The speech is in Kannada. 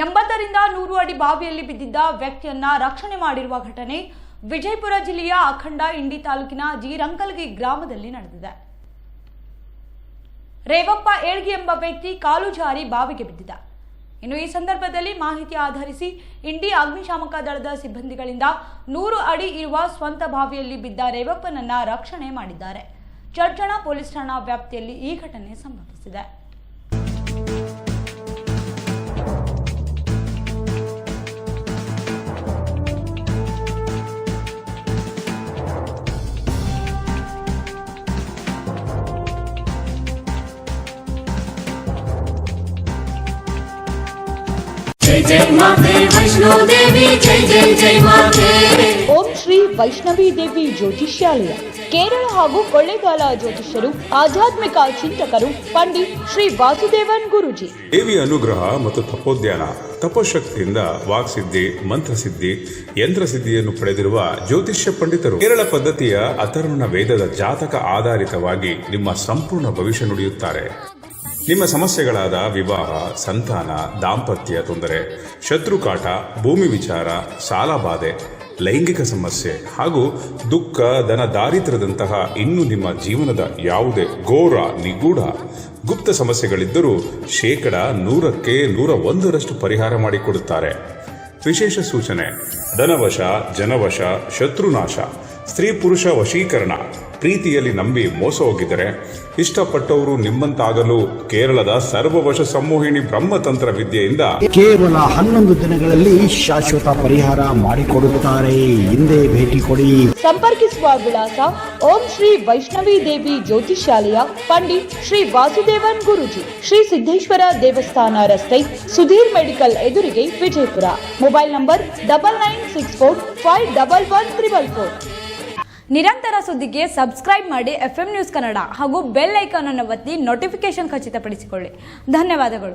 80ರಿಂದ 100 ಅಡಿ ಬಾವಿಯಲ್ಲಿ ಬಿದ್ದಿದ್ದ ವ್ಯಕ್ತಿಯನ್ನ ರಕ್ಷಣೆ ಮಾಡಿರುವ ಘಟನೆ ವಿಜಯಪುರ ಜಿಲ್ಲೆಯ ಅಖಂಡ ಇಂಡಿ ತಾಲೂಕಿನ ಜೀರಂಕಲ್ಗಿ ಗ್ರಾಮದಲ್ಲಿ ನಡೆದಿದೆ. ರೇವಪ್ಪ ಏಳ್ಗಿ ಎಂಬ ವ್ಯಕ್ತಿ ಕಾಲು ಜಾರಿ ಬಾವಿಗೆ ಬಿದ್ದಿದ್ದ. ಇನ್ನು ಈ ಸಂದರ್ಭದಲ್ಲಿ ಮಾಹಿತಿ ಆಧರಿಸಿ ಇಂಡಿ ಅಗ್ನಿಶಾಮಕ ದಳದ ಸಿಬ್ಬಂದಿಗಳಿಂದ 100 ಅಡಿ ಇರುವ ಸ್ವಂತ ಬಾವಿಯಲ್ಲಿ ಬಿದ್ದ ರೇವಪ್ಪನನ್ನ ರಕ್ಷಣೆ ಮಾಡಿದ್ದಾರೆ. ಚಡ್ಚಣ ಪೊಲೀಸ್ ಠಾಣಾ ವ್ಯಾಪ್ತಿಯಲ್ಲಿ ಈ ಘಟನೆ ಸಂಭವಿಸಿದೆ. जय जय माते वैष्णो देवी जय जय जय माते ಓಂ ಶ್ರೀ ವೈಷ್ಣವಿ ದೇವಿ ಜ್ಯೋತಿಷ್ಯಾಲಯ ಕೇರಳ ಹಾಗೂ ಕೊಳ್ಳೇಗಾಲ ಜ್ಯೋತಿಷ್ಯರು ಆಧ್ಯಾತ್ಮಿಕ ಚಿಂತಕರು ಪಂಡಿತ್ ಶ್ರೀ ವಾಸುದೇವನ್ ಗುರುಜಿ. ದೇವಿಯ ಅನುಗ್ರಹ ಮತ್ತು ತಪೋದ್ಯಾನ ತಪಶಕ್ತಿಯಿಂದ ವಾಕ್ಸಿದ್ಧಿ, ಮಂತ್ರಸಿದ್ಧಿ, ಯಂತ್ರಸಿದ್ಧಿಯನ್ನು ಪಡೆದಿರುವ ಜ್ಯೋತಿಷ್ಯ ಪಂಡಿತರು ಕೇರಳ ಪದ್ಧತಿಯ ಅಥರ್ವಣ ವೇದದ ಜಾತಕ ಆಧಾರಿತವಾಗಿ ನಿಮ್ಮ ಸಂಪೂರ್ಣ ಭವಿಷ್ಯ ನುಡಿಯುತ್ತಾರೆ. ನಿಮ್ಮ ಸಮಸ್ಯೆಗಳಾದ ವಿವಾಹ, ಸಂತಾನ, ದಾಂಪತ್ಯ ತೊಂದರೆ, ಶತ್ರುಕಾಟ, ಭೂಮಿ ವಿಚಾರ, ಸಾಲಬಾಧೆ, ಲೈಂಗಿಕ ಸಮಸ್ಯೆ ಹಾಗೂ ದುಃಖ, ಧನ ದಾರಿದ್ರ್ಯದಂತಹ ಇನ್ನು ನಿಮ್ಮ ಜೀವನದ ಯಾವುದೇ ಘೋರ, ನಿಗೂಢ, ಗುಪ್ತ ಸಮಸ್ಯೆಗಳಿದ್ದರೂ 100ಕ್ಕೆ 101ರಷ್ಟು ಪರಿಹಾರ ಮಾಡಿಕೊಡುತ್ತಾರೆ. ವಿಶೇಷ ಸೂಚನೆ: ಧನವಶ, ಜನವಶ, ಶತ್ರುನಾಶ, ಸ್ತ್ರೀ ಪುರುಷ ವಶೀಕರಣ, ಪ್ರೀತಿಯಲ್ಲಿ ನಂಬಿ ಮೋಸ ಹೋಗಿದರೆ, ಇಷ್ಟಪಟ್ಟವರು ನಿಮ್ಮಂತಾಗಲು ಕೇರಳದ ಸರ್ವವಶ ಸಂಮೋಹಿನಿ ಬ್ರಹ್ಮತಂತ್ರ ವಿದ್ಯೆಯಿಂದ ಕೇವಲ 11 ದಿನಗಳಲ್ಲಿ ಶಾಶ್ವತ ಪರಿಹಾರ ಮಾಡಿಕೊಡುತ್ತಾರೆ. ಹಿಂದೆ ಭೇಟಿ ಕೊಡಿ. ಸಂಪರ್ಕಿಸುವ ವಿಳಾಸ: ಓಂ ಶ್ರೀ ವೈಷ್ಣವಿ ದೇವಿ ಜ್ಯೋತಿಷ್ಯಾಲಯ, ಪಂಡಿತ್ ಶ್ರೀ ವಾಸುದೇವನ್ ಗುರುಜಿ, ಶ್ರೀ ಸಿದ್ದೇಶ್ವರ ದೇವಸ್ಥಾನ ರಸ್ತೆ, ಸುಧೀರ್ ಮೆಡಿಕಲ್ ಎದುರಿಗೆ, ವಿಜಯಪುರ. Mobile number 9964511144. ನಿರಂತರ ಸುದ್ದಿಗೆ ಸಬ್ಸ್ಕ್ರೈಬ್ ಮಾಡಿ FM ನ್ಯೂಸ್ ಕನ್ನಡ ಹಾಗೂ ಬೆಲ್ ಐಕಾನ್ ಅನ್ನು ಒತ್ತಿ ನೋಟಿಫಿಕೇಶನ್ ಖಚಿತಪಡಿಸಿಕೊಳ್ಳಿ. ಧನ್ಯವಾದಗಳು.